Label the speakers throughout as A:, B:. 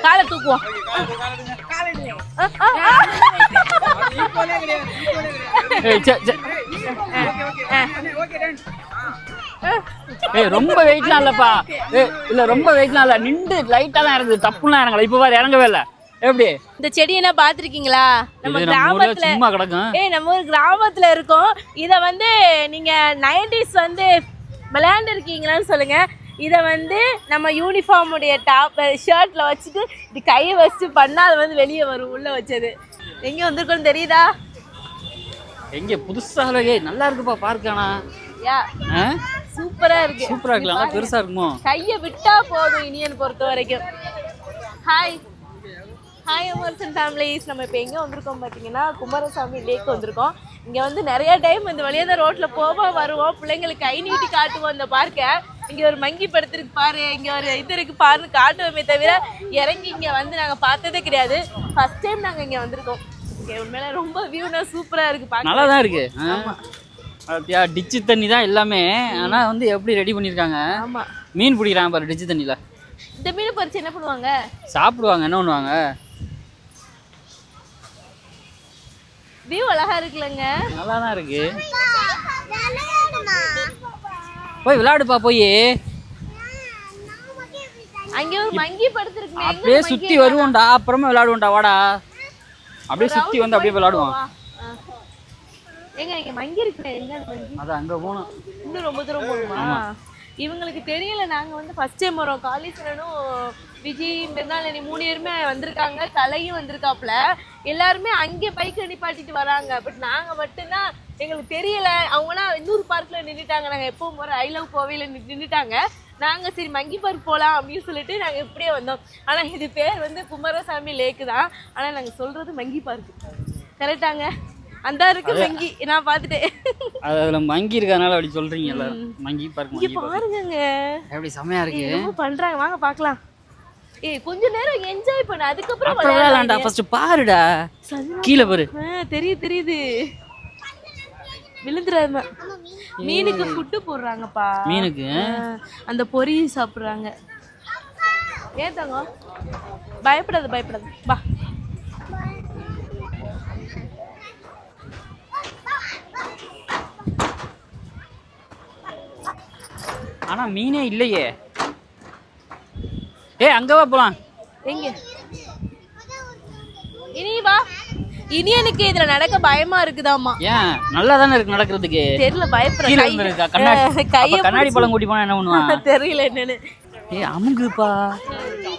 A: காலை தூக்குவோம்.
B: ரொம்ப வெயிட்லாம் இல்லப்பா. இல்ல ரொம்ப வெயிட்லாம் இல்ல, நின்று லைட்டா தான் இறங்குது, தப்புலாம் இறங்கல. இப்ப வேற இறங்கவே இல்ல. எப்படி
A: இந்த செடியை பாத்துருக்கீங்களா? நம்ம கிராமத்துல
B: சும்மா கிடக்கும்.
A: நம்ம ஒரு கிராமத்துல இருக்கோம். இத வந்து நீங்க 90s வந்து விளையாண்டு இருக்கீங்களான்னு சொல்லுங்க. இதை வந்து நம்ம யூனிஃபார்ம் உடைய டாப் ஷர்ட்ல வச்சுட்டு இது கையை வச்சு பண்ணா அது வந்து வெளியே வரும். உள்ள வச்சது எங்க வந்திருக்கோன்னு தெரியுதா?
B: எங்க புதுசா நல்லா இருக்குப்பா பார்க்கானா?
A: யா சூப்பரா இருக்கு.
B: சூப்பரா இருக்கலாம், பெருசா இருக்குமோ? கையை
A: விட்டா போதும் இனியன் பொறுத்த வரைக்கும். Hi hi Amarsan families. நம்ம இப்போ எங்கே வந்திருக்கோம் பார்த்தீங்கன்னா குமாரசாமி லேக் வந்திருக்கோம். இங்கே வந்து நிறைய டைம் இந்த வழியாக தான் ரோட்டில் போவோம் வருவோம், பிள்ளைங்களுக்கு கை நீட்டி காட்டுவோம் இந்த பார்க்கை. இங்கே ஒரு மங்கி படுத்துருக்கு பாரு, இங்கே ஒரு இது இருக்கு பாருன்னு காட்டுவோமே தவிர இறங்கி இங்கே வந்து நாங்கள் பார்த்ததே கிடையாது. ஃபர்ஸ்ட் டைம் நாங்கள் இங்கே வந்திருக்கோம். இங்கே உண்மையில ரொம்ப வியூனா சூப்பராக இருக்குது,
B: நல்லா தான் இருக்கு. டிச்சு தண்ணி தான் எல்லாமே. ஆனா வந்து எப்படி ரெடி பண்ணிருக்காங்க.
A: ஆமா,
B: மீன் பிடிக்கிறாங்க பாரு டிச்சு தண்ணியில.
A: இந்த மீன் பறிச்சு என்ன பண்ணுவாங்க?
B: சாப்பிடுவாங்க. என்ன பண்ணுவாங்க?
A: வியூ அழகா இருக்குல்லங்க.
B: நல்லா தான் இருக்கு. போய் விளையாடுப்பா. போய்
A: அங்க ஒரு மங்கி படுத்துருக்கு.
B: அப்படியே சுத்தி வருவோம்டா, அப்புறமா விளையாடுவோம்டா. வாடா, அப்படியே சுத்தி வந்து அப்படியே விளையாடுவோம்.
A: எங்க இங்க மங்கி இருக்கு. எங்க மங்கி?
B: அது அங்க போணும்.
A: இன்னும் ரொம்ப தூரம் போணுமா? இவங்களுக்கு தெரியல. நாங்க வந்து ஃபர்ஸ்ட் டைம் வரோம். காளீஸ்வரனும் விஜய் மிருனாளினி 3 பேருமே வந்திருக்காங்க. கலையும் வந்திருக்காப்புல. எல்லாருமே அங்கே பைக் நிப்பாட்டிட்டு வராங்க. பட் நாங்க மட்டும்தான், எங்களுக்கு தெரியல. அவங்களாம் இன்னொரு பார்க்ல நின்றுட்டாங்க. நாங்க எப்பவும் போற ஐ லவ் கோவையில நின்றுட்டாங்க. நாங்க சரி மங்கி பார்க் போகலாம் அப்படின்னு சொல்லிட்டு நாங்க இப்படியே வந்தோம். ஆனா இது பேர் வந்து குமாரசாமி லேக்கு தான். ஆனா நாங்க சொல்றது மங்கி பார்க். கரெக்டாங்க? அந்த இருக்கு மங்கி. நான் பாத்துட்டேன்.
B: அதுல மங்கி இருக்கறனால அப்படி சொல்றீங்க எல்லாரும். மங்கி பார்க்.
A: இங்க பாருங்கங்க,
B: எப்படி செமையா இருக்கு.
A: என்ன பண்றாங்க வாங்க பார்க்கலாம். கொஞ்ச நேரம் என்ஜாய் பண்ணு, அதுக்கப்புறம்
B: விளையாடலாம்டா. ஃபர்ஸ்ட் பாருடா, கீழ பாரு.
A: தெரியுது. விழுந்துறாம. மீனுக்கு ஃபுட் போடுறாங்கப்பா.
B: மீனுக்கு
A: அந்த பொரி சாப்பிடுறாங்க. ஏன் தங்க பயப்படாத வா.
B: ஆனா மீனே இல்லையே. அங்கவா போலாம்.
A: எங்க இனி வா. இனி எனக்கு இதுல நடக்க பயமா இருக்குதாமா.
B: ஏன் நல்லா தானே இருக்கு நடக்கிறதுக்கு.
A: தெரியல, பயப்படுறேன்.
B: கண்ணாடி பழம் கூட்டி போனா என்ன பண்ணுவான்
A: தெரியல என்னன்னு.
B: அமுங்குதுப்பா,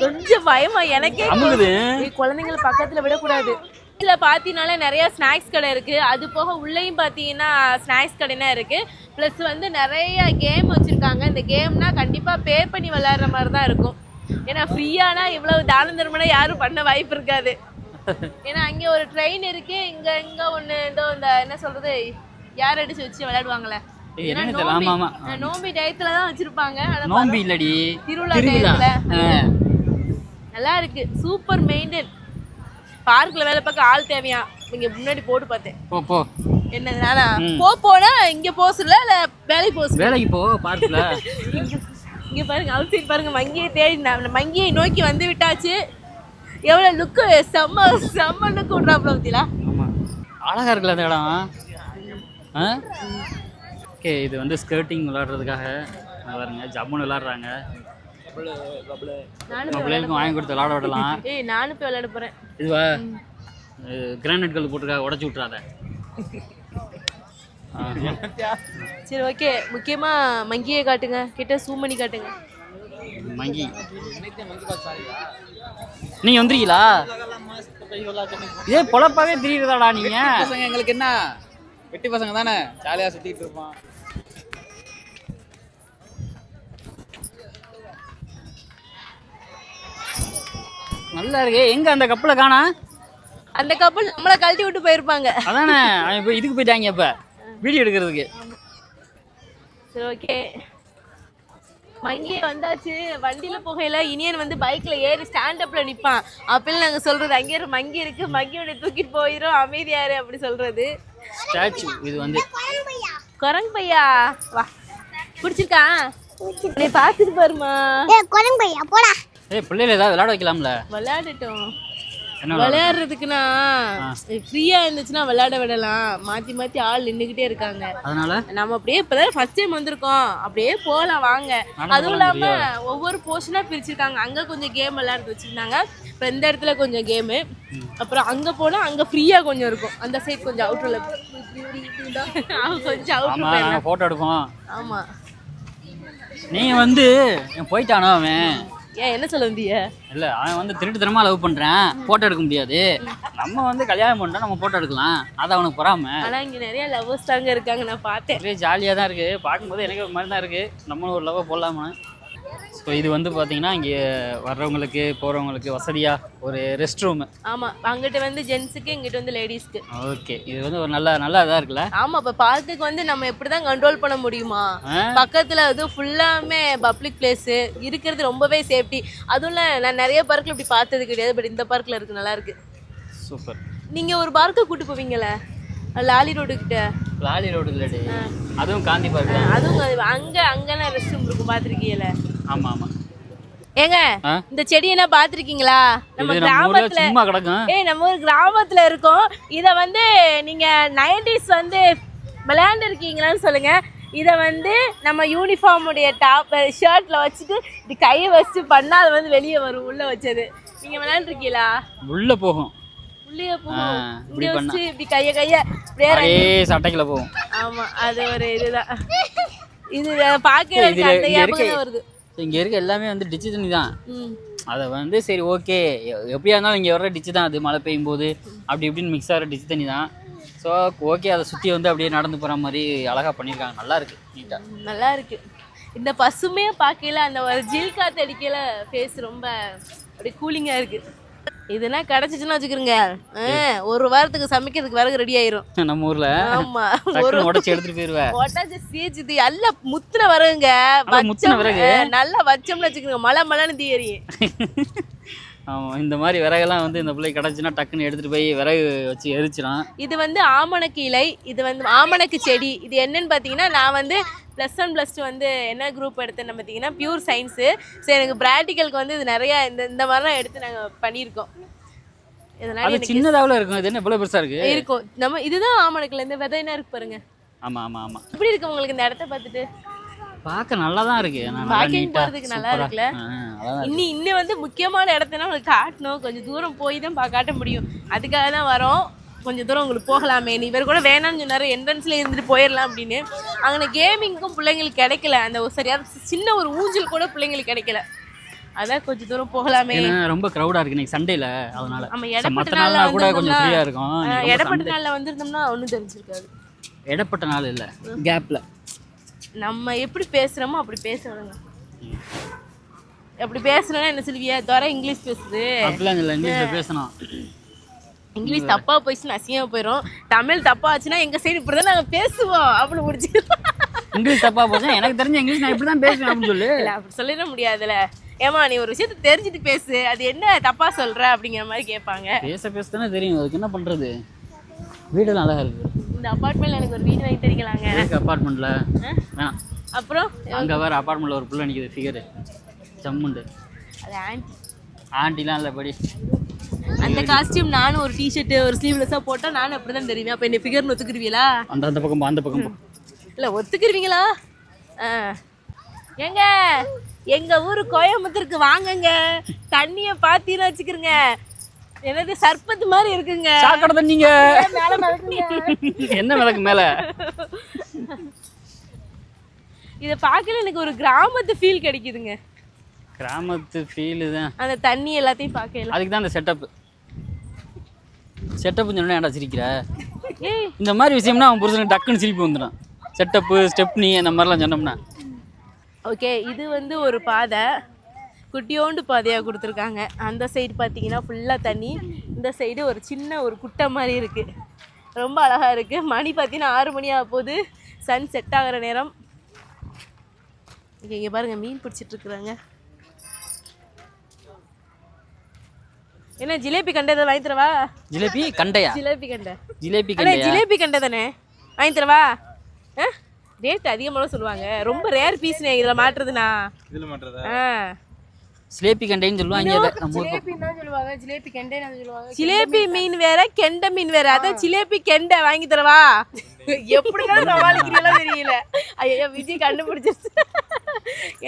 A: கொஞ்சம் பயமா எனக்கே.
B: அமுங்குது.
A: குழந்தைங்களை பக்கத்துல விடக்கூடாது. இதுல பாத்தீங்கன்னா நிறைய ஸ்நாக்ஸ் கடை இருக்கு. அது போக உள்ளேயும் பாத்தீங்கன்னா ஸ்நாக்ஸ் கடைனா இருக்கு. பிளஸ் வந்து நிறைய கேம் வச்சிருக்காங்க. இந்த கேம்னா கண்டிப்பா பே பண்ணி விளையாடுற மாதிரி தான் இருக்கும். ஏன்னா ஃப்ரீயானா இவ்வளவு தானம் தர்மனா யாரும் பண்ண வாய்ப்பு இருக்காது. ஏன்னா அங்கே ஒரு ட்ரெயின் இருக்கு. இங்க ஒண்ணு இந்த என்ன சொல்றது, யார் அடிச்சு வச்சு விளையாடுவாங்களே, நோம்பி டயத்துல தான் வச்சிருப்பாங்க.
B: நோம்பி இல்லடி,
A: திருவிழா டயத்துல. நல்லா இருக்கு, சூப்பர் மெயின்டைன். பார்க்ல வேலை பார்க்க ஆள் தேவையா? இங்க முன்னாடி போட்டு பார்த்தேன். என்ன போனா இங்க போசல இல்ல வேலைக்கு போசல? வேலைக்கு போ. பார்க்ல இங்க பாருங்க, அவுட் சைட் பாருங்க. மங்கியை தேடி மங்கியை நோக்கி வந்து விட்டாச்சு. எவ்வளவு லுக்கு, செம்ம லுக்கு விட்றாப்புல பத்தியா?
B: அழகா இருக்குல்ல அந்த இடம். ஓகே, இது வந்து ஸ்கேட்டிங் விளையாடுறதுக்காக பாருங்க. ஜம்முன்னு விளையாடுறாங்க. பிள்ளைகளுக்கும் வாங்கி கொடுத்து விளையாட விடலாம்.
A: நானும் போய் விளையாட போறேன்.
B: இதுவா கிரானைட் கல் போட்டுருக்கா, உடச்சி விட்டுறாத.
A: சரி ஓகே, முக்கியமா மங்கியை காட்டுங்க. கிட்ட சூம் பண்ணி காட்டுங்க.
B: மங்கி நீங்க வந்துருக்கீங்களா? இதே பொழப்பாவே தெரியுறதாடா நீங்க.
C: பசங்க எங்களுக்கு என்ன வெட்டி பசங்க தானே, ஜாலியா சுத்திட்டு இருப்போம்.
B: நல்லா இருக்கு. எங்க அந்த கப்பலை காணா?
A: அந்த கப்பல் நம்மள கழட்டி விட்டு போயிருப்பாங்க.
B: அதானே, இப்போ இதுக்கு போயிட்டாங்க இப்ப வீடியோ எடுக்கிறதுக்கு.
A: சரி ஓகே, மங்கியே வந்தாச்சு. வண்டியில போகையில இனியன் வந்து பைக்ல ஏறி ஸ்டாண்ட் அப்ல நிப்பான். அப்பெல்லாம் நாங்க சொல்றது அங்கே ஒரு மங்கி இருக்கு, மங்கியோட தூக்கிட்டு போயிரும், அமைதியாரு அப்படி சொல்றது.
B: ஸ்டாச்சு இது வந்து
A: குரங்கு பையா. வா, பிடிச்சிருக்கா? நீ பாத்துட்டு பாருமா.
D: குரங்கு பையா போடா.
B: பிள்ளைகள் ஏதாவது விளையாட வைக்கலாம்ல?
A: விளையாடட்டும்.
B: என்ன
A: விளையாடுறதுக்குன்னா ஃப்ரீயா இருந்துச்சுன்னா விளையாட விடலாம். மாத்தி மாத்தி ஆள் நின்றுகிட்டே இருக்காங்க.
B: அதனால
A: நம்ம அப்படியே இப்பதான் ஃபர்ஸ்ட் டைம் வந்திருக்கோம், அப்படியே போகலாம் வாங்க. அதுவும் இல்லாம ஒவ்வொரு போர்ஷனா பிரிச்சிருக்காங்க. அங்க கொஞ்சம் கேம் விளையாடுறது வச்சிருந்தாங்க, அப்புறம் இந்த இடத்துல கொஞ்சம் கேமு, அப்புறம் அங்க போனா அங்க ஃப்ரீயா கொஞ்சம் இருக்கும். அந்த சைட் கொஞ்சம் அவுட்டர்ல கொஞ்சம் அவுட்டர்
B: போட்டோ எடுப்போம்.
A: ஆமா.
B: நீங்க வந்து போயிட்டானோ அவன்?
A: ஏன் என்ன சொல்ல வந்தீங்க?
B: இல்ல அவன் வந்து திருட்டுத்தனமா லவ் பண்றேன், போட்டோ எடுக்க முடியாது. நம்ம வந்து கல்யாணம் பண்ணிட்டா நம்ம போட்டோ எடுக்கலாம், அது அவனுக்கு பொறாம.
A: ஆனா இங்க நிறைய லவ்வர்ஸ் தாங்க இருக்காங்க, நான் பார்த்தேன்.
B: ஒரே ஜாலியா தான் இருக்கு பார்க்கும்போது. எனக்கு ஒரு மாதிரி தான் இருக்கு, நம்மளும் ஒரு லவ் போடலாமா. ஸோ இது வந்து பார்த்தீங்கன்னா இங்கே வர்றவங்களுக்கு போகிறவங்களுக்கு வசதியாக ஒரு ரெஸ்ட் ரூமு.
A: ஆமாம், அங்கிட்ட வந்து ஜென்ஸுக்கு, இங்கிட்ட வந்து லேடிஸ்க்கு.
B: ஓகே, இது வந்து ஒரு நல்லா இதாக இருக்குல்ல.
A: ஆமாம், இப்போ பார்க்குக்கு வந்து நம்ம எப்படி தான் கண்ட்ரோல் பண்ண முடியுமா? பக்கத்தில் அது ஃபுல்லாமே பப்ளிக் பிளேஸு இருக்கிறது ரொம்பவே சேஃப்டி. அதுவும் இல்லை, நான் நிறைய பார்க்கில் இப்படி பார்த்தது கிடையாது, பட் இந்த பார்க்கில் இருக்குது, நல்லா இருக்கு.
B: சூப்பர்.
A: நீங்கள் ஒரு பார்க்கு கூட்டு போவீங்களே லாலி ரோடு கிட்ட?
B: லாலி ரோடு இல்லடி, அதுவும் காந்தி பார்க்.
A: அதுவும் அங்கெல்லாம் ரெஸ்ட் ரூம் இருக்கும், பார்த்துருக்கீங்களா?
B: ஆமா ஆமா.
A: ஏங்க இந்த செடி என்ன பாத்திருக்கீங்களா? நம்ம கிராமத்துல
B: சும்மா கிடக்கும்.
A: நம்ம ஒரு கிராமத்துல இருக்கோம். இத வந்து நீங்க 90s வந்து விளையாண்டு இருக்கீங்களான்னு சொல்லுங்க. இத வந்து நம்ம யூனிஃபார்ம் உடைய டாப் ஷர்ட்ல வச்சுட்டு இப்படி கையை வச்சு பண்ணா அது வந்து வெளியே வரும், உள்ள வச்சது. நீங்க விளையாண்டு இருக்கீங்களா?
B: உள்ள போகும்,
A: உள்ளே போகும். இங்க வச்சு இப்படி கைய
B: சட்டைக்குள்ள போகும்.
A: ஆமா, அது ஒரு இதுதான். இது பாக்கவே அந்த ஞாபகம் வருது.
B: இங்க இருக்க எல்லாமே வந்து டிச்சு தண்ணி தான். அதை வந்து சரி ஓகே, எப்படியா இருந்தாலும் இங்கே வர டிச்சு தான், அது மழை பெய்யும் போது அப்படி இப்படின்னு மிக்ஸ் ஆகிற டிச்சு தண்ணி தான். ஸோ ஓகே, அதை சுற்றி வந்து அப்படியே நடந்து போகிற மாதிரி அழகாக பண்ணியிருக்காங்க, நல்லா இருக்கு, நீட்டாக
A: நல்லா இருக்கு. இந்த பசுமையை பார்க்கல, அந்த ஒரு ஜில் காற்று அடிக்கல, ஃபேஸ் ரொம்ப அப்படியே கூலிங்காக இருக்கு. இதெல்லாம் கிடைச்சிச்சுன்னு வச்சுக்கிறோங்க, ஒரு வாரத்துக்கு சமைக்கிறதுக்கு விறகு ரெடி ஆயிரும்
B: நம்ம ஊர்ல.
A: ஆமா,
B: ஒரு உடச்சி எடுத்துட்டு போயிருவேன்.
A: உடச்சி சீச்சுது நல்ல முத்துன விறகுங்க, நல்லா வச்சோம்னு வச்சுக்கிறோங்க, மழைன்னு தீயறி.
B: ஆமா, இந்த மாதிரி விறகெல்லாம் வந்து இந்த பிள்ளை கிடச்சுன்னா டக்குன்னு எடுத்துட்டு போய் விறகு வச்சு எரிச்சிடும்.
A: இது வந்து ஆமணக்கு இலை, இது வந்து ஆமணக்கு செடி. இது என்னன்னு பார்த்தீங்கன்னா, நான் வந்து +1 +2 வந்து என்ன குரூப் எடுத்தேன்னு பார்த்தீங்கன்னா பியூர் சயின்ஸு. ஸோ எனக்கு ப்ராக்டிக்கலுக்கு வந்து இது நிறையா இந்த மாதிரிலாம் எடுத்து நாங்கள் பண்ணியிருக்கோம்.
B: இதனால சின்னதாவில் இருக்கும், இது என்ன இவ்வளோ பெருசாக இருக்கு
A: இருக்கும். நம்ம இதுதான் ஆமணக்குல இந்த விதை என்ன இருக்கு பாருங்க.
B: ஆமாம் ஆமாம் ஆமாம்.
A: எப்படி இருக்கு உங்களுக்கு இந்த இடத்த பார்த்துட்டு?
B: பார்க்க நல்லா தான் இருக்கு,
A: வாக்கிங் போகிறதுக்கு நல்லா இருக்குல்ல. இன்னும் வந்து முக்கியமான இடத்துல உங்களுக்கு காட்டணும், கொஞ்சம் தூரம் போய் தான் காட்ட முடியும். அதுக்காக தான் வரோம். கொஞ்சம் தூரம் உங்களுக்கு போகலாமே, நீ இவர் கூட வேணாம்னு சொன்னார், என்ட்ரன்ஸ்ல இருந்துட்டு போயிடலாம் அப்படின்னு. அங்கே கேமிங்க்கும் பிள்ளைங்களுக்கு கிடைக்கல, அந்த சரியான சின்ன ஒரு ஊஞ்சல் கூட பிள்ளைங்களுக்கு கிடைக்கல. அதான் கொஞ்சம் தூரம் போகலாமே.
B: ரொம்ப க்ரௌடா இருக்கு இன்னைக்கு சண்டேல, அதனால
A: நம்ம இடப்பட்ட நாள்ல
B: கூட கொஞ்சம் ஃப்ரீயா இருக்கும்.
A: இடப்பட்ட நாள்ல வந்திருந்தோம்னா ஒன்றும் தெரிஞ்சிருக்காது.
B: இடப்பட்ட நாள் இல்லை, கேப்ல
A: நம்ம எப்படி பேசுறோமோ அப்படி பேசணுங்க. அப்படி பேசணும்னா என்ன சொல்லுவியா? துறை இங்கிலீஷ் பேசுது
B: அப்படிலாம் இல்லை, இங்கிலீஷ்ல பேசணும்.
A: இங்கிலீஷ் தப்பா போயிடுச்சுன்னா அசிங்கமா போயிடும். தமிழ் தப்பா ஆச்சுன்னா எங்க சைடு இப்படிதான் நாங்க பேசுவோம் அப்படின்னு முடிச்சு.
B: இங்கிலீஷ் தப்பா போச்சு, எனக்கு தெரிஞ்ச இங்கிலீஷ் நான் இப்படிதான் பேசுவேன் அப்படின்னு சொல்லு.
A: இல்லை அப்படி சொல்லிட முடியாதுல்ல. ஏமா நீ ஒரு விஷயத்த தெரிஞ்சுட்டு பேசு, அது என்ன தப்பா சொல்ற அப்படிங்கிற மாதிரி கேட்பாங்க.
B: பேச தானே தெரியும், அதுக்கு என்ன பண்றது. வீடு நல்லா இருக்கு.
A: இந்த அபார்ட்மெண்ட்ல எனக்கு ஒரு வீடு வாங்கி தரீங்களாங்க?
B: அபார்ட்மெண்ட்ல வேணாம்.
A: அப்புறம்
B: அங்க வேற அபார்ட்மெண்ட்ல ஒரு புள்ள நிக்குது, ஃபிகர் ஜம்முண்டு.
A: அது ஆன்ட்டி.
B: ஆன்ட்டிலாம் இல்லை, படி.
A: அந்த காஸ்டியூம் நானும் ஒரு டிஷர்ட் ஒரு ஸ்லீவ்லெஸ்ஸா போட்டா நானும் அப்படிதான் தெரியுமே. அப்ப என்ன ஃபிகர்னு ஒத்துக்குருவீங்களா?
B: அந்த பக்கம் அந்த பக்கம்
A: இல்ல ஒத்துக்குருவீங்களா? ஏங்க எங்க ஊரு கோயம்புத்தூருக்கு வாங்குங்க, தண்ணிய பாத்தீங்கன்னா வச்சுக்கிறங்க, என்னது சர்பத்து மாதிரி இருக்குங்க.
B: சாக்கடை தண்ணிங்க
A: மேல மிதக்குங்க.
B: என்ன மிதக்கு மேல?
A: இத பார்க்கல எனக்கு ஒரு கிராமத்து ஃபீல் கிடைக்குதுங்க.
B: கிராமத்து ஃபீல் தான்
A: அந்த தண்ணி எல்லாத்தையும் பார்க்கல.
B: அதுக்கு தான் அந்த செட்டப் சொன்னா ஏன்டா சிரிக்கிற?
A: ஏய்
B: இந்த மாதிரி விஷயம்னா அவன் புருஷனுக்கு டக்குன்னு சிரிப்பு வந்துடும். செட்டப்பு ஸ்டெப்னி அந்த மாதிரிலாம் சொன்னோம்னா.
A: ஓகே, இது வந்து ஒரு பாதை, குட்டியோண்டு பாதையாக கொடுத்துருக்காங்க. அந்த சைடு பார்த்தீங்கன்னா ஃபுல்லாக தண்ணி, இந்த சைடு ஒரு சின்ன ஒரு குட்டை மாதிரி இருக்குது. ரொம்ப அழகாக இருக்குது. மணி பார்த்தீங்கன்னா 6 மணி ஆக போகுது, சன் செட் ஆகிற நேரம். இங்கே பாருங்கள், மீன் பிடிச்சிட்ருக்குறாங்க. என்ன ஜிலேபி கண்டை ஏதாவது வாங்கி தரவா?
B: ஜிலேபி கண்டையா?
A: ஜிலேபி கண்டை.
B: ஜிலேபி கண்டை.
A: ஜிலேபி கண்டை தானே, வாங்கி தரவா? ரேட் அதிகமாக சொல்லுவாங்க, ரொம்ப ரேர் பீஸ்னே இதில் மாட்டுறதுண்ணா.
C: இதில் மாட்டுறதா?
B: சிலேபி கண்டைன்னு சொல்லுவாங்க அதை நம்ம ஊர் பக்கம்.
D: ஜிலேபின்னு தான் சொல்லுவாங்க, ஜிலேபி கெண்டைன்னு சொல்லுவாங்க.
A: ஜிலேபி மீன் வேற கெண்டை மீன் வேற. அதான் ஜிலேபி கெண்டை வாங்கி தரவா? எப்படிதான் சமாளிக்கிறீங்களோ தெரியல. ஐயோ விஜய் கண்டுபிடிச்சிருச்சு.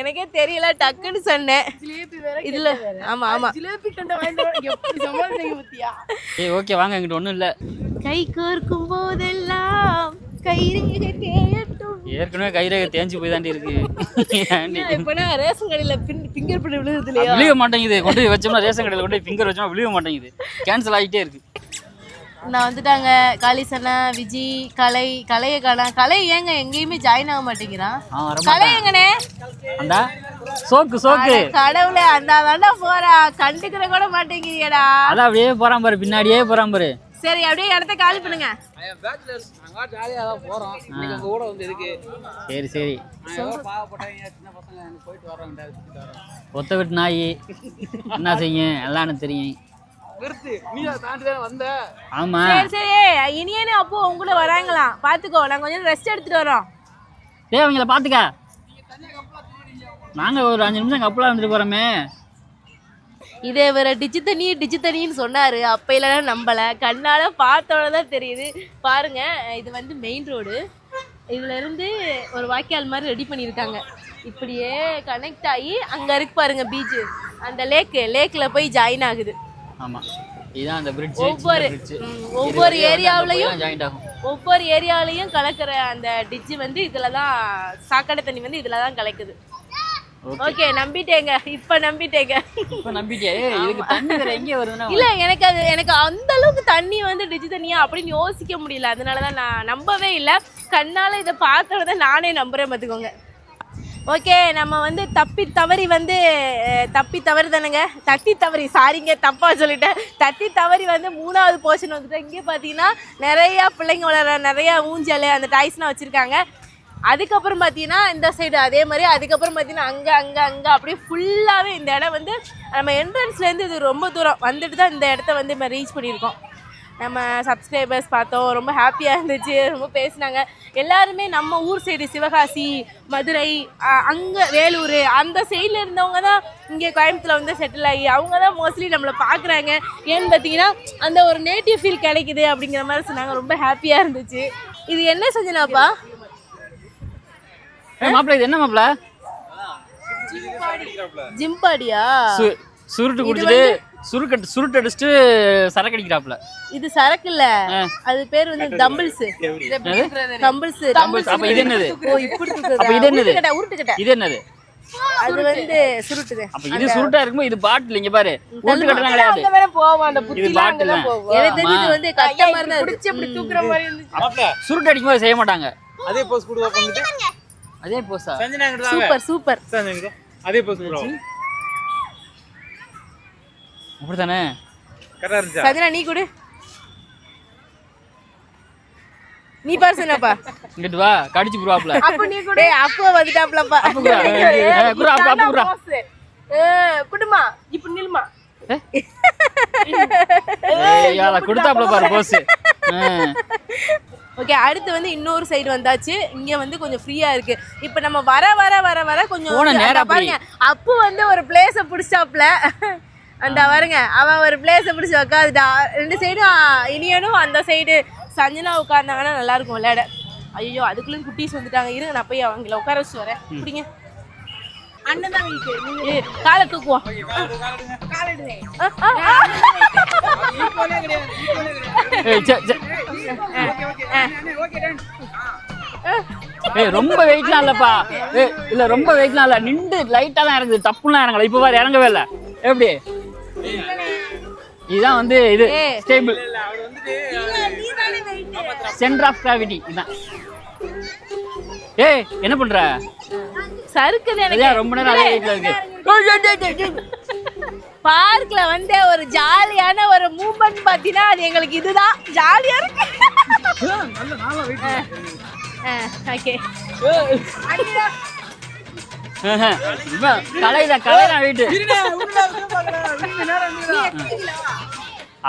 A: எனக்கே தெரியல, டக்குன்னு சொன்னேன்.
D: ஜிலேபி வேற
A: இதுல ஆமா ஆமா
D: ஜிலேபி கெண்டை வாங்கிட்டு வர எப்படி சமாளிக்கிறீங்க பத்தியா?
B: ஏய் ஓகே வாங்க, எங்கிட்ட ஒன்றும் இல்லை.
A: கை கோர்க்கும் போதெல்லாம் கைரேகை தேயட்டும்.
B: ஏற்கனவே கைரேகை தேஞ்சு போய் தாண்டி இருக்கு.
A: இப்பனா ரேஷன் கடையில ஃபிங்கர் பிரிண்ட் விழுகுது இல்லையா?
B: விழுக மாட்டேங்குது. கொண்டு போய் வச்சோம்னா ரேஷன் கடையில் கொண்டு போய் ஃபிங்கர் வச்சோம்னா விழுக மாட்டேங்குது. கேன்சல் ஆகிட்டே இருக்கு.
A: நான் வந்துட்டாங்க காளிசனா, விஜி, கலையை காணா. கலை ஏங்க எங்கேயுமே ஜாயின் ஆக மாட்டேங்கிறான்? கலை எங்கனே?
B: அண்டா சோக்கு
A: கடவுளே, அந்த தாண்டா போறா, கண்டுக்கிற கூட மாட்டேங்கிறீடா.
B: அதான் அப்படியே போறான் பாரு, பின்னாடியே போறான் பாரு.
A: சரி அப்படியே இடத்த காலி பண்ணுங்க.
C: நாங்க ஜாலியா தான் போறோம். இன்னைக்கு உங்க கூட வந்து இருக்கு.
B: சரி
C: பாவப்பட்டவங்க சின்ன பசங்க போயிட்டு வரோம்,
B: ஒத்த விட்டு நாய் என்ன செய்யும் எல்லாம் எனக்கு தெரியும்.
C: நிறுத்து, நீ தாண்டி தானே வந்த.
B: ஆமா
A: சரி இனியனு அப்போ உங்களை வராங்களாம், பாத்துக்கோ. நாங்க கொஞ்சம் ரெஸ்ட் எடுத்துட்டு வரோம்.
B: டேய் அவங்கள பாத்துக்க. நாங்க ஒரு 5 நிமிஷம் கப்பலா வந்துட்டு போறோமே.
A: இதே வேற டிஜி தண்ணின்னு சொன்னாரு. அப்ப இல்லைன்னா நம்பல, கண்ணால பார்த்தோட தான் தெரியுது. பாருங்க, இது வந்து மெயின் ரோடு. இதுல இருந்து ஒரு வாய்க்கால் மாதிரி ரெடி பண்ணியிருக்காங்க. இப்படியே கனெக்ட் ஆகி அங்க இருக்கு பாருங்க பீச். அந்த லேக்ல போய் ஜாயின் ஆகுது.
B: ஆமா இதான் அந்த பிரிட்ஜ்.
A: ஒவ்வொரு ஏரியாவிலையும்
B: ஜாயிண்ட் ஆகும்.
A: ஒவ்வொரு ஏரியாவிலையும் கலக்கிற அந்த டிஜ் வந்து இதுலதான், சாக்கடை தண்ணி வந்து இதுலதான் கலக்குது. ஓகே நம்பிட்டேங்க, இப்ப நம்பிட்டேங்க.
B: இப்ப நம்பிட்டே. இதுக்கு தண்ணி வேற எங்க வருதுன்னா
A: இல்ல எனக்கு அந்த அளவுக்கு தண்ணி வந்து டிஜி தண்ணியா அப்படின்னு யோசிக்க முடியல. அதனாலதான் நான் நம்பவே இல்லை. கண்ணால இதை பார்த்தோட நானே நம்புறேன், பார்த்துக்கோங்க. ஓகே, நம்ம வந்து தப்பி தவறி தானேங்க, தட்டி தவறி, சாரிங்க தப்பா சொல்லிட்டேன். தட்டி தவறி வந்து 3வது போர்ஷன் வந்துட்டு. இங்கே பார்த்தீங்கன்னா நிறையா பிள்ளைங்க விளையாடுற நிறையா ஊஞ்சல் அந்த டாய்ஸ்லாம் வச்சுருக்காங்க. அதுக்கப்புறம் பார்த்தீங்கன்னா இந்த சைடு அதே மாதிரி. அதுக்கப்புறம் பார்த்தீங்கன்னா அங்கே அப்படியே ஃபுல்லாகவே இந்த இடம் வந்து நம்ம என்ட்ரன்ஸ்லேருந்து இது ரொம்ப தூரம் வந்துட்டு தான் இந்த இடத்த வந்து நம்ம ரீச் பண்ணியிருக்கோம். நம்ம சப்ஸ்கிரைபர்ஸ் பார்த்தோம், ரொம்ப ஹாப்பியாக இருந்துச்சு, ரொம்ப பேசினாங்க. எல்லாருமே நம்ம ஊர் சைடு சிவகாசி, மதுரை, அங்கே வேலூர் அந்த சைடில் இருந்தவங்க தான் இங்கே கோயம்புத்தூரில் வந்து செட்டில் ஆகி அவங்க தான் மோஸ்ட்லி நம்மளை பார்க்குறாங்க. ஏன்னு பார்த்தீங்கன்னா அந்த ஒரு நேட்டிவ் ஃபீல் கிடைக்குது அப்படிங்கிற மாதிரி சொன்னாங்க. ரொம்ப ஹாப்பியாக இருந்துச்சு. இது என்ன செஞ்சனாப்பா?
B: மாப்பிள்ள இது என்ன மாப்பிள்ள?
A: ஜிம்பாடியா?
B: சுருட்டு குடிச்சிட்டு சுருட்டு அடிச்சுட்டு சரக்கு அடிக்கிறாப்ல. இது
A: சரக்கு இல்ல, அது பேர் வந்து தம்பிள்ஸ்.
B: அப்ப இது என்னது?
A: ஓ இப்படி
B: அப்ப இது என்னது?
A: உருட்டுக்கட்ட.
B: இது என்னது?
A: அது வந்து சுருட்டுது.
B: அப்ப இது சுருட்டா இருக்கும்போது இது பாட்டில். இங்க பாரு, உருட்டுக்கட்டலாம் கிடையாது.
D: அங்க வேற போவோம், அந்த புத்தி
B: இது பாட்டில்.
A: எனக்கு தெரிஞ்சு இது வந்து கட்ட மாதிரி தான்
D: புடிச்சு அப்படி தூக்குற மாதிரி இருந்துச்சு.
B: சுருட்டு அடிக்கும் போது செய்ய மாட்டாங்க.
C: அதே போஸ் கூட பண்ணிட்டு
B: அதே போஸா?
A: சூப்பர்.
C: அதே போஸ் கூட
B: அப்படிதானே?
C: கரெக்டா இருந்துச்சா?
A: சஜனா நீ கொடு. நீ பாருப்பா.
B: இங்கிட்டு வா, கடிச்சு புடுவாப்ல.
A: அப்ப நீ கொடு. அப்போ வந்துட்டாப்லப்பா. குடுமா இப்ப நில்மா.
B: கொடுத்தாப்ல பாரு போஸ்.
A: ஓகே, அடுத்து வந்து இன்னொரு சைடு வந்தாச்சு. இங்க வந்து கொஞ்சம் ஃப்ரீயா இருக்கு. இப்போ நம்ம வர வர வர வர கொஞ்சம் பாருங்க, அப்பு வந்து ஒரு பிளேஸை பிடிச்சாப்ல. அந்த பாருங்க, அவன் ஒரு பிளேஸை பிடிச்சி உட்காந்துட்டா. 2 சைடும் இனியனும் அந்த சைடு சஞ்சனா உட்கார்ந்தாங்கன்னா நல்லா இருக்கும் விளையாட. ஐயோ அதுக்குள்ளேயும் குட்டீஸ் வந்துட்டாங்க. இருங்க நான் போய் அவங்கள உட்கார வச்சு வரேன். பிடிங்க அண்ணன் தான் வீட்டு. காலை தூக்குவோம்.
B: ரொம்ப வெயிட்லாம் இல்லப்பா. இல்ல ரொம்ப வெயிட்லாம் இல்ல, நின்று லைட்டா தான் இறங்குது, தப்புலாம் இறங்கல. இப்ப பாரு இறங்கவே இல்ல. எப்படி? இதுதான் வந்து இது ஸ்டேபிள் சென்டர் ஆஃப் கிராவிட்டி. இதான். ஏய் என்ன பண்ற?
A: சறுக்குது எனக்கு.
B: ரொம்ப நேரம் அதே வெயிட்ல இருக்கு.
A: பார்க்ல வந்து ஒரு ஜாலியான ஒரு மூவ்மெண்ட் பாத்தீங்கன்னா அது எங்களுக்கு இதுதான் ஜாலியா இருக்கு. ஓகே
B: கலைதான் வீட்டு.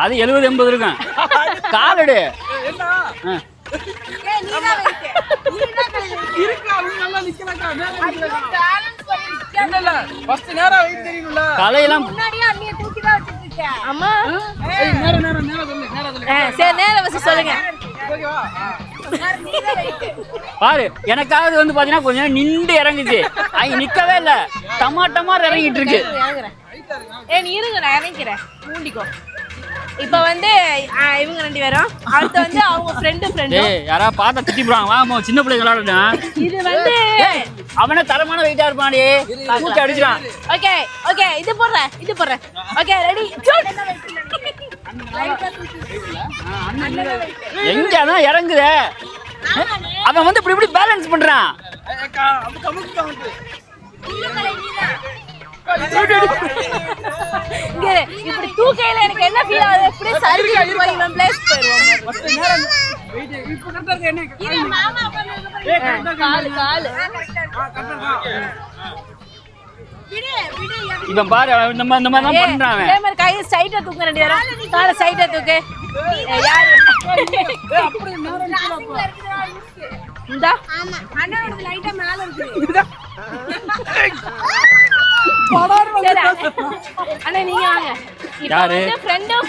B: அது 70-80 இருக்கும். காலடு
C: இல்ல ஃபர்ஸ்ட் நேரா வெயிட் தெரியணும்ல.
B: கலையெல்லாம்
E: முன்னாடியே அண்ணியை தூக்கி தான் வச்சிட்டு இருக்கேன்.
A: அம்மா
C: நேரா சொல்லு.
A: சரி நேரம் வச்சு சொல்லுங்க.
C: ஓகேவா?
B: பாரு எனக்காவது வந்து பாத்தீங்கன்னா கொஞ்சம் நேரம் நின்று இறங்குச்சு. அங்க நிக்கவே இல்ல, டமாட்டமா இறங்கிட்டு இருக்கு.
A: இறங்குறேன். நீ இருங்க, நான் இறங்கிக்கிறேன். மூண்டிக்கோ. இப்ப வந்து இவங்க 2 பேரும், அடுத்து வந்து அவங்க ஃப்ரெண்டு.
B: ஏய் யாரா பார்த்தா திட்டி போறாங்க. வாமா சின்ன பிள்ளைங்க விளையாடுறேன்.
A: இது வந்து
B: அவனே தரமான வெயிட்டா இருப்பானே, தூக்கி அடிச்சிடான்.
A: ஓகே ஓகே, இது போடுறேன். Okay ready.
B: எங்கதான் இறங்குதே அவன் வந்து இப்படி இப்படி பேலன்ஸ் பண்றான்.
C: அது கமுக்கு கமுக்கு.
A: இங்க இப்படி தூக்கையில எனக்கு என்ன ஃபீல் ஆகுது? இப்படி சர்வி போய் இவன் பிளேஸ் போயிடுவோம்.
C: ஃபர்ஸ்ட் நேரா வெயிட் இப்போ கரெக்ட்டா இருக்கு. என்ன
E: மாமா உட்கார்ந்து
A: காலு
B: இவன் பாரு இந்த மாதிரி தான் பண்றான் அவன்.
A: இதே மாதிரி கையை ஸ்ட்ரைட்டா தூக்கு 2 பேரும். காலை ஸ்ட்ரைட்டா தூக்கு. யாரு
C: அப்படி நேரா
A: இந்தா
E: ஆமா அண்ணாவோட லைட்டா மேல இருக்கு.
A: சரி, அண்ணா நீங்க வாங்க. இப்போ
B: யாரு?
A: வந்து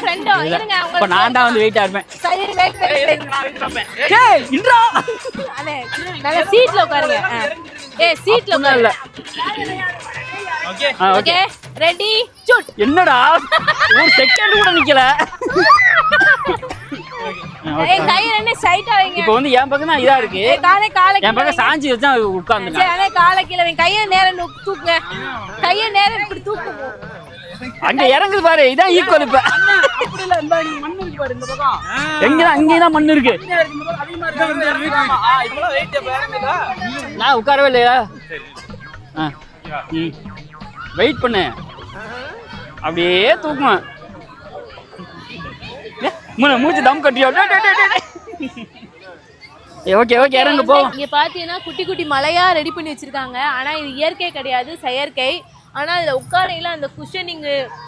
A: ஃப்ரெண்டோ இருங்க.
B: இப்ப நான் தான் வந்து வெயிட்டா இருப்பேன்.
A: சரி வெயிட் பண்ணு.
B: ஏய் இன்றா
A: அண்ணே நல்ல சீட்ல உட்காருங்க. சீட்ல
B: இல்ல
A: உட்காருங்க.
C: ஓகே.
A: Okay ready shoot.
B: என்னடா ஒரு செகண்ட் கூட நிக்கல.
A: கை ரெண்டு ஸ்ட்ரைட்டா வைங்க.
B: இப்போ வந்து என் பக்கம் தான் இதா இருக்கு.
A: காலை
B: என் பக்கம் சாஞ்சி வச்சா உட்கார்ந்துட்டேன்.
A: சரி அண்ணே காலை கீழ வைங்க. கையை நேரா தூக்குங்க. கையை நேரா இப்படி தூக்குங்க.
B: அங்க இறங்குது பாரு, இதான் ஈக்குவல். இப்ப
C: அப்படி இல்ல, இந்த மண்ணு இருக்கு பாரு இந்த பக்கம்.
B: எங்கதான் அங்கேதான் மண்ணு இருக்கு.
C: அதே மாதிரி இறங்குமா? இப்பலாம் வெயிட் இறங்குதா?
B: நான் உட்காரவே இல்லையா? வெயிட் பண்ணு, அப்படியே தூக்குமா. மூச்சு தம் கட்டியோ. ஓகே ஓகே இறங்க போ.
A: இங்க பாத்தீங்கன்னா குட்டி குட்டி மலையா ரெடி பண்ணி வச்சிருக்காங்க. ஆனா இது இயற்கை கிடையாது, செயற்கை. ஆனா இதுல உட்காரையில அந்த குஷனிங்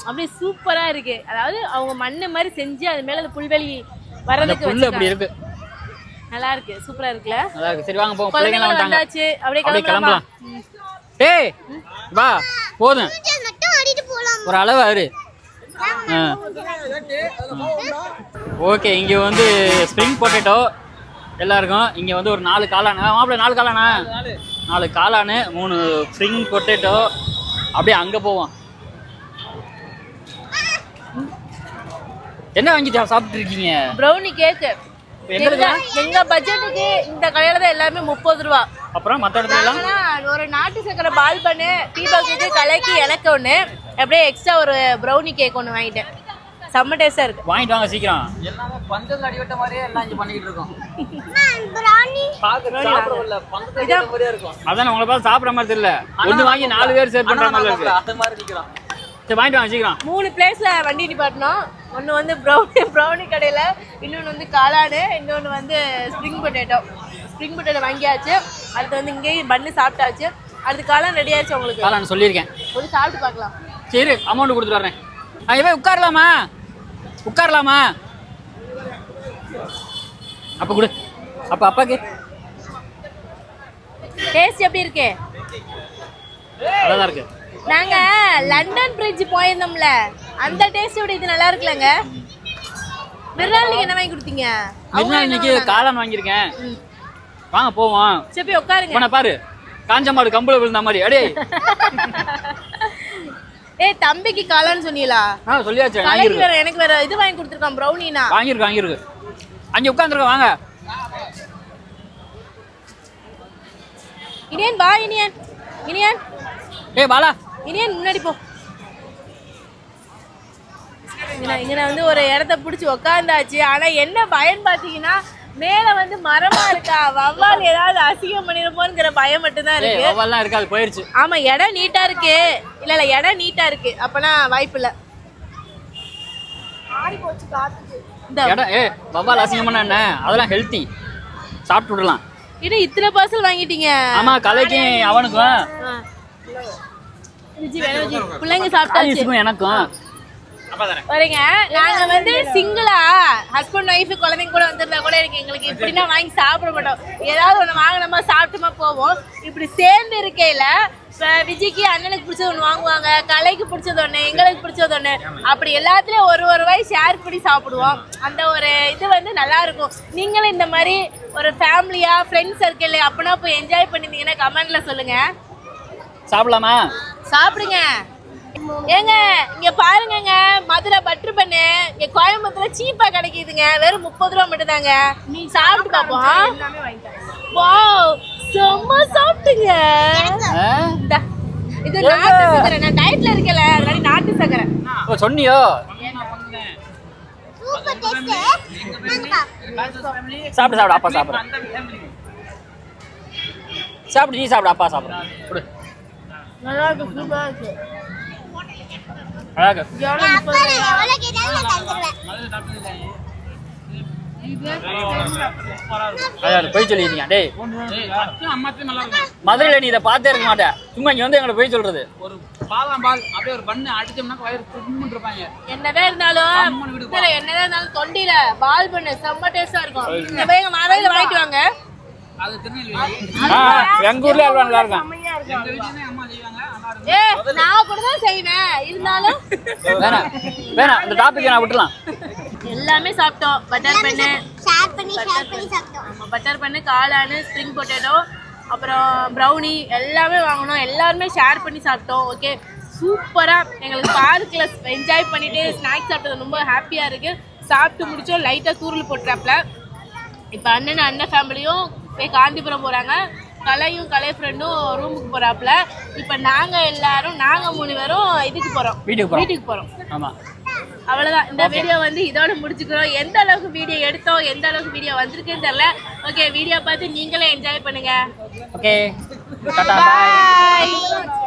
A: அப்படியே சூப்பரா இருக்கு. அதாவது அவங்க மண்ணு மாதிரி செஞ்சு அது மேல அந்த புல்வெளி வர்றதுக்கு
B: புல்லு அப்படி இருக்கு.
A: நல்லா இருக்கு, சூப்பரா இருக்குல்ல.
B: நல்லா இருக்கு. சரி வாங்க போவோம்.
A: பிள்ளைங்க
B: பிள்ளைங்க வந்துட்டாங்க.
A: வந்தாச்சு. அப்படியே
B: அப்படியே
A: கிளம்பலாம்.
B: கிளம்பலாம். டேய் வா போதும்,
E: மட்டும் ஆடிட்டு போலாம்.
B: ஒரு அளவு ஆறு. ஓகே இங்க வந்து ஸ்ப்ரிங் பொட்டேட்டோ எல்லாருக்கும். இங்க வந்து ஒரு 4 காளான். மாப்பிள்ள 4 காளானா? 4 காளான், 3 ஸ்ப்ரிங் பொட்டேட்டோ. அப்படியே அங்க போவோம். என்ன வாங்கிட்டு சாப்பிட்டு இருக்கீங்க?
A: Brownie cake.
B: எங்களுக்கு
A: எங்க பட்ஜெட்டுக்கு இந்த கடையில தான் எல்லாமே 30 ரூபா.
B: அப்புறம் மற்ற இடத்துல எல்லாம்
A: ஒரு நாட்டு சக்கரை பால் பண்ணு, தீபாவளிக்கு கலைக்கு எனக்கு ஒன்று, அப்படியே எக்ஸ்ட்ரா ஒரு ப்ரௌனி கேக் ஒன்று வாங்கிட்டேன். செம்ம டேஸ்டா இருக்கு.
B: வாங்கிட்டு வாங்க சீக்கிரம்.
C: எல்லாமே பந்தல் அடிவட்ட மாதிரியே எல்லாம் இங்க பண்ணிட்டு இருக்கோம்.
E: பிராணி
C: பாக்குறது சாப்பிடல, பந்தல் அடிவட்ட மாதிரியே இருக்கும்.
B: அதான் உங்களை பார்த்து சாப்பிட்ற மாதிரி தெரியல. ஒன்று வாங்கி 4 பேர் ஷேர் பண்ற மாதிரி இருக்கு.
C: அந்த மாதிரி நிக்கிறோம்.
B: சரி வாங்கிட்டு வாங்க சீக்கிரம்.
A: 3 பிளேஸ்ல வண்டி நிப்பாட்டணும். ஒன்று வந்து ப்ரௌனி கடையில், இன்னொன்று வந்து காளாடு, இன்னொன்று வந்து ஸ்ப்ரிங் பொட்டேட்டோ வாங்கியாச்சு. அடுத்து வந்து இங்கேயும் பண்ணு சாப்பிட்டாச்சு. அடுத்து காளான் ரெடி ஆயிடுச்சு உங்களுக்கு.
B: காளான் சொல்லியிருக்கேன்.
A: ஒரு சாப்பிட்டு பார்க்கலாம்.
B: சரி அமௌண்ட் கொடுத்துட்டு வரேன். இவன் உட்காரலாமா? அப்ப கொடு. அப்ப அப்பாக்கு
A: டேஸ்ட் எப்படி இருக்கு?
B: அழகா இருக்கு.
A: நாங்க லண்டன் பிரிட்ஜ் போயிருந்தோம்ல, அந்த டேஸ்ட் விட இது நல்லா இருக்குல்லங்க. மிர்னால் நீங்க என்ன வாங்கி கொடுத்தீங்க?
B: இன்னைக்கு காளான் வாங்கியிருக்கேன். வாங்க போவோம்.
A: சரி போய் உட்காருங்க.
B: போன பாரு, காஞ்ச மாடு கம்பள விழுந்த மாதிரி. அடே
A: ஏய் தம்பிக்கு காளான்னு சொன்னீங்களா?
B: சொல்லியாச்சு.
A: கலைக்கு வேற எனக்கு வேற இது வாங்கி கொடுத்துருக்கான் ப்ரௌனினா.
B: வாங்கியிருக்கு. அங்கே உட்காந்துருக்க வாங்க.
A: இனியன் வா. இனியன்
B: ஏய் பாலா,
A: இனியன் முன்னாடி போ. இங்க வந்து ஒரு இடத்த பிடிச்சி உக்காந்தாச்சு. ஆனா என்ன பயம் பாத்தீங்கன்னா, மேல வந்து மரமா இருக்கா, வவ்வால் ஏதாவது அசிங்கம் பண்ணிருப்போங்கிற பயம் மட்டும்தான் இருக்கு.
B: வவ்வால்லாம் இருக்காது, போயிருச்சு.
A: ஆமா இடம் நீட்டா இருக்கு. இல்ல இடம் நீட்டா இருக்கு, அப்பனா வாய்ப்பு இல்ல.
B: வவ்வால் அசிங்கம் பண்ண என்ன, அதெல்லாம் ஹெல்த்தி, சாப்பிட்டு விடலாம்.
A: இது இத்தனை பார்சல் வாங்கிட்டீங்க?
B: ஆமா, கலைக்கும் அவனுக்கும்
A: பிள்ளைங்க சாப்பிட்டாச்சு,
B: எனக்கும்
A: வரீங்க. நாங்க வந்து சிங்கிளா ஹஸ்பண்ட் ஒய்ஃப் குழந்தைங்க கூட வந்திருந்தா கூட எங்களுக்கு இப்படின்னா வாங்கி சாப்பிட மாட்டோம். ஏதாவது ஒண்ணு வாங்கினோமா சாப்பிட்டுமா போவோம். இப்படி சேர்ந்து இருக்கையில இப்போ விஜய்க்கு அண்ணனுக்கு பிடிச்சது ஒன்று வாங்குவாங்க, கலைக்கு பிடிச்சது ஒன்று, எங்களுக்கு பிடிச்சது ஒன்று, அப்படி எல்லாத்துலேயும் ஒரு வாய் ஷேர் பண்ணி சாப்பிடுவோம். அந்த ஒரு இது வந்து நல்லா இருக்கும். நீங்களும் இந்த மாதிரி ஒரு ஃபேமிலியா ஃப்ரெண்ட்ஸ் சர்க்கிள் அப்படின்னா போய் என்ஜாய் பண்ணிருந்தீங்கன்னா கமெண்ட்ல சொல்லுங்க.
B: சாப்பிடலாமா?
A: சாப்பிடுங்க. ஏங்க இங்க பாருங்கங்க, மதுரை பட்டர் பண்ணு இங்க கோயம்புத்தூர்ல சீப்பா கிடைக்குதுங்க, வெறும் 30 ரூபா மட்டும் தாங்க. நீ சாப்பிட்டு பாப்போம். வாவ், செம்ம சாப்பிட்டுங்க. இந்தா, இது நாட்டு சக்கரை. நான் டயட்ல இருக்கல, அதனால நாட்டு சக்கரை.
B: ஓ சொன்னியோ?
E: Super taste.
B: சாப்பிடு சாப்பிடு, அப்பா சாப்பிடு. சாப்பிடு, நீ சாப்பிடு, அப்பா சாப்பிடு. கொடு.
D: நல்லா இருக்கு, சூப்பரா இருக்கு.
B: அழகு.
E: அப்பா எவ்வளவு கேட்டாலும் நான் தந்துருவேன்.
B: அழகு போய் சொல்லிருக்கீங்க. டேய்
C: அம்மாத்தையும் நல்லா இருக்கும்.
B: மதுரையில நீ இதை பார்த்தே இருக்க மாட்டேன், சும்மா இங்க வந்து எங்களை போய் சொல்றது.
C: ஒரு பாதாம் பால் அப்படியே ஒரு பண்ணு அடிச்சோம்னா வயிறு தும்முன்னு இருப்பாங்க.
A: என்னதான் இருந்தாலும் தொண்டியில பால் பண்ணு செம்ம டேஸ்டா இருக்கும். இந்த போய் எங்க மதுரையில வாங்கிட்டு வாங்க.
C: அது திருநெல்வேலி.
B: எங்க ஊர்ல அல்வா நல்லா இருக்கும்.
C: எங்க வீட்டுல அம்மா செய்வாங்க, நல்லா இருக்கும்.
A: நான் கூட தான் செய்வேன், இருந்தாலும்
B: வேணாம் வேணாம், இந்த டாபிக் நான் விட்டுலாம்.
A: எல்லாமே சாப்பிட்டோம். பட்டர் பண்ணு,
E: ஷேர் பண்ணி சாப்பிட்டோம்.
A: ஆமா பட்டர் பண்ணு, காளானு, ஸ்ப்ரிங் பொட்டேட்டோ, அப்புறம் ப்ரௌனி எல்லாமே வாங்கினோம். எல்லாருமே ஷேர் பண்ணி சாப்பிட்டோம். ஓகே, சூப்பரா எங்களுக்கு பார்க்கில் என்ஜாய் பண்ணிட்டு ஸ்நாக்ஸ் சாப்பிட்டது ரொம்ப ஹாப்பியா இருக்கு. சாப்பிட்டு முடிச்சோம், லைட்டா தூரல் போட்டுறாப்புல. இப்போ அண்ணன் ஃபேமிலியும் போய் காந்திபுரம் போறாங்க, கலையும் கலை ஃப்ரெண்டும் ரூமுக்கு போறாப்புல. இப்போ நாங்க 3 பேரும் இதுக்கு போறோம், வீட்டுக்கு போறோம்.
B: ஆமா,
A: அவ்வளவுதான். இந்த வீடியோ வந்து இதோட முடிச்சுக்கிறோம். எந்த அளவுக்கு வீடியோ எடுத்தோம், எந்த அளவுக்கு வீடியோ வந்திருக்குன்னு தெரியல. ஓகே, வீடியோ பார்த்து நீங்களே என்ஜாய் பண்ணுங்க.
B: Okay, tata, bye.
A: Bye.